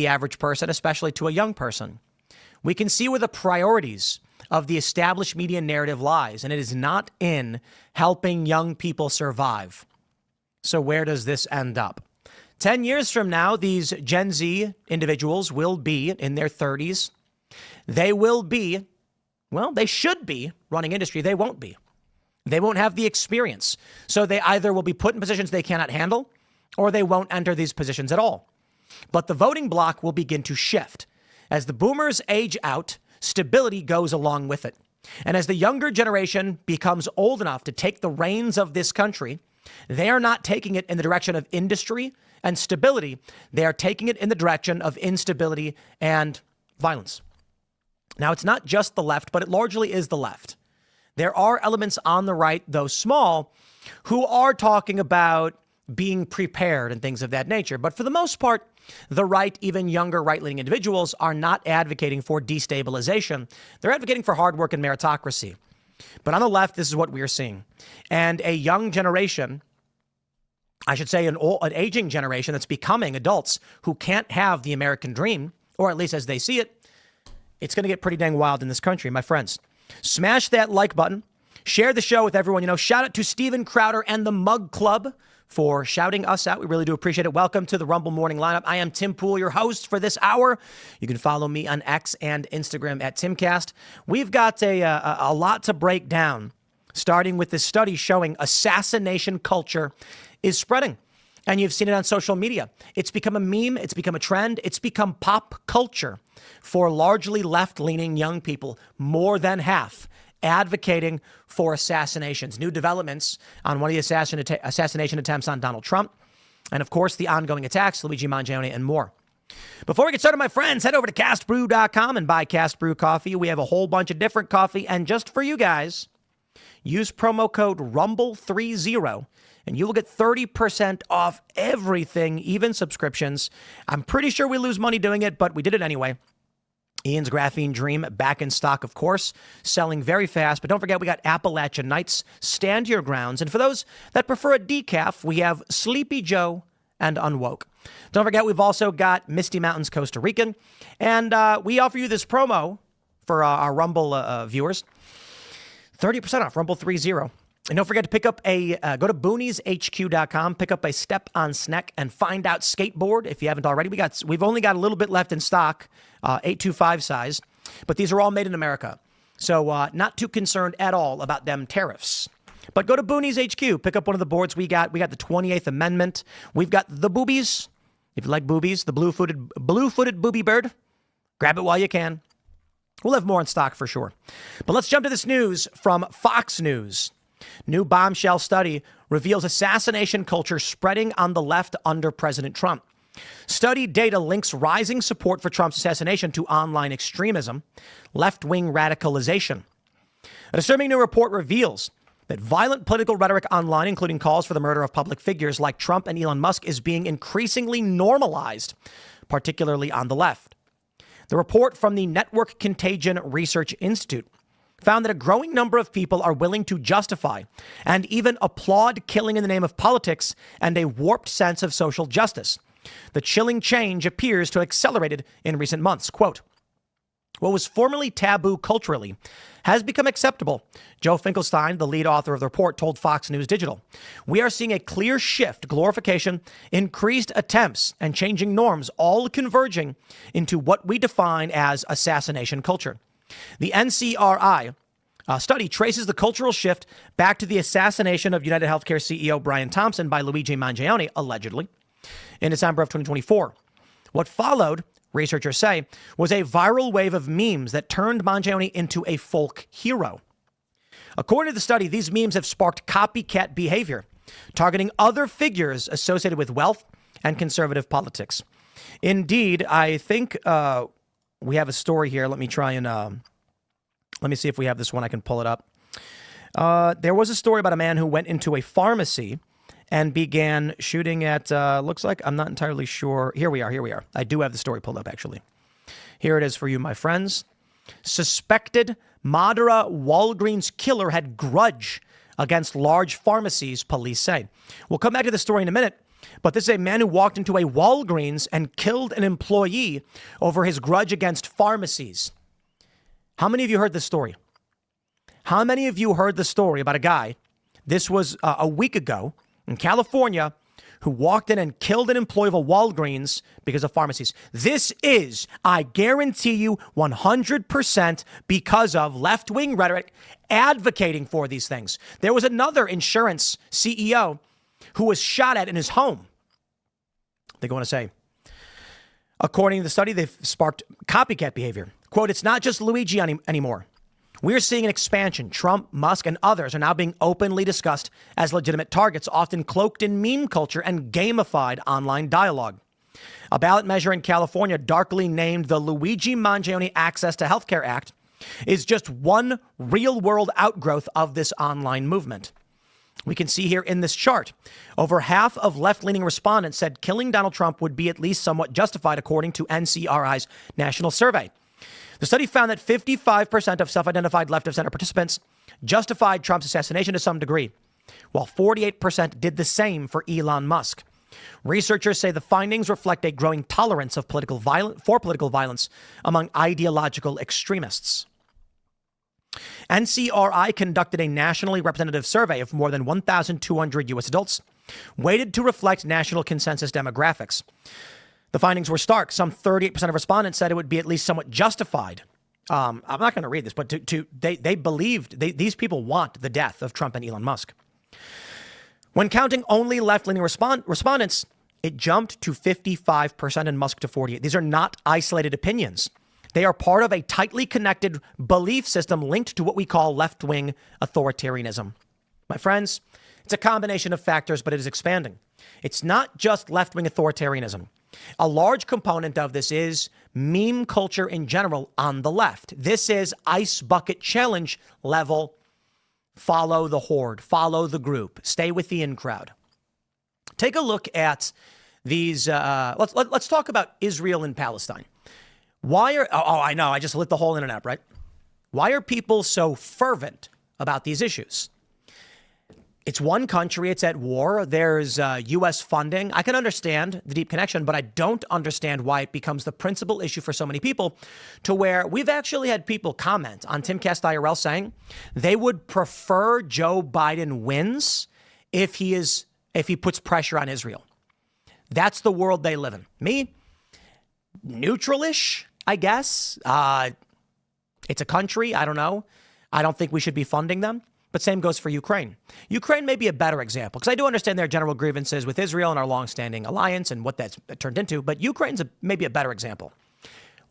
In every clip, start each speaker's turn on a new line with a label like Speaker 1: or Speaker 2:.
Speaker 1: the average person, especially to a young person. We can see where the priorities of the established media narrative lies, and it is not in helping young people survive. So where does this end up? 10 years from now, these Gen Z individuals will be in their 30s. They will be, well, they should be running industry. They won't be. They won't have the experience. So they either will be put in positions they cannot handle, or they won't enter these positions at all. But the voting bloc will begin to shift. As the boomers age out, stability goes along with it. And as the younger generation becomes old enough to take the reins of this country, they are not taking it in the direction of industry and stability. They are taking it in the direction of instability and violence. Now, it's not just the left, but it largely is the left. There are elements on the right, though small, who are talking about being prepared and things of that nature. But for the most part, the right, even younger right-leaning individuals, are not advocating for destabilization. They're advocating for hard work and meritocracy. But on the left, this is what we are seeing. And a young generation, I should say an aging generation that's becoming adults who can't have the American dream, or at least as they see it, it's going to get pretty dang wild in this country, my friends. Smash that like button. Share the show with everyone you know. Shout out to Steven Crowder and the Mug Club for shouting us out. We really do appreciate it. Welcome to the Rumble Morning Lineup. I am Tim Pool, your host for this hour. You can follow me on X and Instagram at Timcast. We've got a lot to break down, starting with this study showing assassination culture is spreading. And you've seen it on social media. It's become a meme. It's become a trend. It's become pop culture for largely left-leaning young people, more than half advocating for assassinations. New developments on one of the assassination attempts on Donald Trump. And of course, the ongoing attacks, Luigi Mangione and more. Before we get started, my friends, head over to castbrew.com and buy Cast Brew coffee. We have a whole bunch of different coffee. And just for you guys, use promo code RUMBLE30 and you will get 30% off everything, even subscriptions. I'm pretty sure we lose money doing it, but we did it anyway. Ian's Graphene Dream back in stock, of course, selling very fast. But don't forget, we got Appalachian Nights, Stand Your Grounds. And for those that prefer a decaf, we have Sleepy Joe and Unwoke. Don't forget, we've also got Misty Mountains, Costa Rican. And we offer you this promo for our Rumble viewers. 30% off, Rumble30. And don't forget to pick up go to boonieshq.com, pick up a Step on Snack and Find Out skateboard if you haven't already. We've only got a little bit left in stock, 825 size, but these are all made in America. So not too concerned at all about them tariffs. But go to Boonies HQ, pick up one of the boards we got. We got the 28th Amendment. We've got the boobies. If you like boobies, the blue-footed booby bird, grab it while you can. We'll have more in stock for sure. But let's jump to this news from Fox News. New bombshell study reveals assassination culture spreading on the left under President Trump. Study data links rising support for Trump's assassination to online extremism, left-wing radicalization. A disturbing new report reveals that violent political rhetoric online, including calls for the murder of public figures like Trump and Elon Musk, is being increasingly normalized, particularly on the left. The report from the Network Contagion Research Institute found that a growing number of people are willing to justify and even applaud killing in the name of politics and a warped sense of social justice. The chilling change appears to have accelerated in recent months. Quote, what was formerly taboo culturally has become acceptable. Joe Finkelstein, the lead author of the report, told Fox News Digital. We are seeing a clear shift, glorification, increased attempts, and changing norms, all converging into what we define as assassination culture. The NCRI study traces the cultural shift back to the assassination of United Healthcare CEO Brian Thompson by Luigi Mangione, allegedly, in December of 2024. What followed, researchers say, was a viral wave of memes that turned Mangione into a folk hero. According to the study, these memes have sparked copycat behavior, targeting other figures associated with wealth and conservative politics. Indeed, I think we have a story here. Let me try and let me see if we have this one. I can pull it up. There was a story about a man who went into a pharmacy and began shooting at, looks like, I'm not entirely sure. Here we are. I do have the story pulled up, actually. Here it is for you, my friends. Suspected Madara Walgreens killer had grudge against large pharmacies, police say. We'll come back to the story in a minute. But this is a man who walked into a Walgreens and killed an employee over his grudge against pharmacies. How many of you heard this story? How many of you heard the story about a guy, this was a week ago in California, who walked in and killed an employee of a Walgreens because of pharmacies? This is, I guarantee you, 100% because of left-wing rhetoric advocating for these things. There was another insurance CEO who was shot at in his home. They go on to say, according to the study, they've sparked copycat behavior. Quote, it's not just Luigi anymore. We're seeing an expansion. Trump, Musk, and others are now being openly discussed as legitimate targets, often cloaked in meme culture and gamified online dialogue. A ballot measure in California, darkly named the Luigi Mangione Access to Healthcare Act, is just one real-world outgrowth of this online movement. We can see here in this chart, over half of left-leaning respondents said killing Donald Trump would be at least somewhat justified, according to NCRI's national survey. The study found that 55% of self-identified left-of-center participants justified Trump's assassination to some degree, while 48% did the same for Elon Musk. Researchers say the findings reflect a growing tolerance of political violence among ideological extremists. NCRI conducted a nationally representative survey of more than 1,200 U.S. adults, weighted to reflect national consensus demographics. The findings were stark. Some 38% of respondents said it would be at least somewhat justified. I'm not going to read this, but they believed these people want the death of Trump and Elon Musk. When counting only left-leaning respondents, it jumped to 55% and Musk to 48%. These are not isolated opinions. They are part of a tightly connected belief system linked to what we call left-wing authoritarianism. My friends, it's a combination of factors, but it is expanding. It's not just left-wing authoritarianism. A large component of this is meme culture in general on the left. This is ice bucket challenge level. Follow the horde, follow the group, stay with the in crowd. Take a look at these. Let's talk about Israel and Palestine. Why are, I know, I just lit the whole internet, right? Why are people so fervent about these issues? It's one country, it's at war, there's U.S. funding. I can understand the deep connection, but I don't understand why it becomes the principal issue for so many people, to where we've actually had people comment on Timcast IRL saying they would prefer Joe Biden wins if he puts pressure on Israel. That's the world they live in. Me, neutral-ish, I guess. It's a country, I don't know. I don't think we should be funding them. But same goes for Ukraine. Ukraine may be a better example, because I do understand their general grievances with Israel and our longstanding alliance and what that's turned into. But Ukraine's maybe a better example.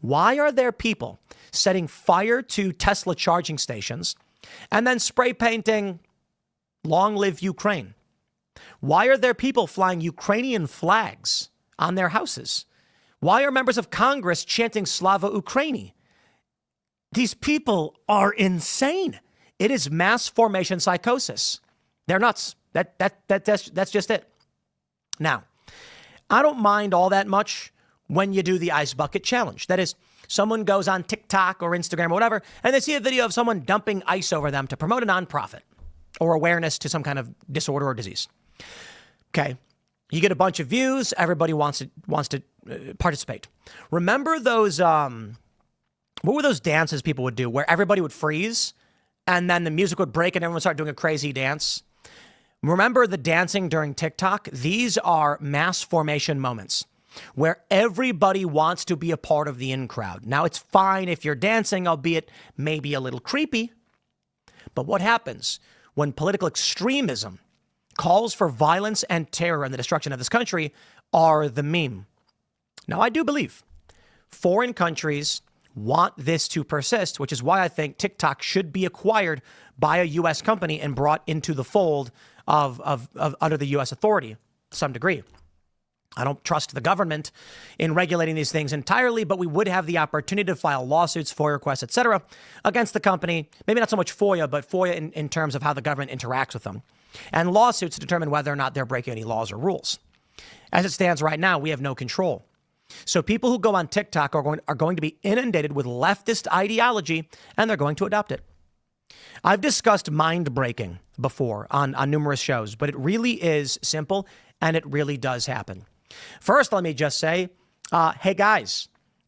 Speaker 1: Why are there people setting fire to Tesla charging stations and then spray painting "Long live Ukraine"? Why are there people flying Ukrainian flags on their houses? Why are members of Congress chanting "Slava Ukraini"? These people are insane. It is mass formation psychosis. They're nuts. That's just it. Now, I don't mind all that much when you do the ice bucket challenge. That is, someone goes on TikTok or Instagram or whatever, and they see a video of someone dumping ice over them to promote a nonprofit or awareness to some kind of disorder or disease. Okay. You get a bunch of views. Everybody wants to participate. Remember those, what were those dances people would do where everybody would freeze and then the music would break and everyone would start doing a crazy dance? Remember the dancing during TikTok? These are mass formation moments where everybody wants to be a part of the in crowd. Now, it's fine if you're dancing, albeit maybe a little creepy. But what happens when political extremism calls for violence and terror and the destruction of this country are the meme? Now, I do believe foreign countries want this to persist, which is why I think TikTok should be acquired by a U.S. company and brought into the fold of under the U.S. authority to some degree. I don't trust the government in regulating these things entirely, but we would have the opportunity to file lawsuits, FOIA requests, etc., against the company. Maybe not so much FOIA, but FOIA in terms of how the government interacts with them, and lawsuits to determine whether or not they're breaking any laws or rules. As it stands right now, we have no control. So people who go on TikTok are going to be inundated with leftist ideology, and they're going to adopt it. I've discussed mind breaking before on numerous shows, but it really is simple. and it really does happen. First, let me just say, hey guys,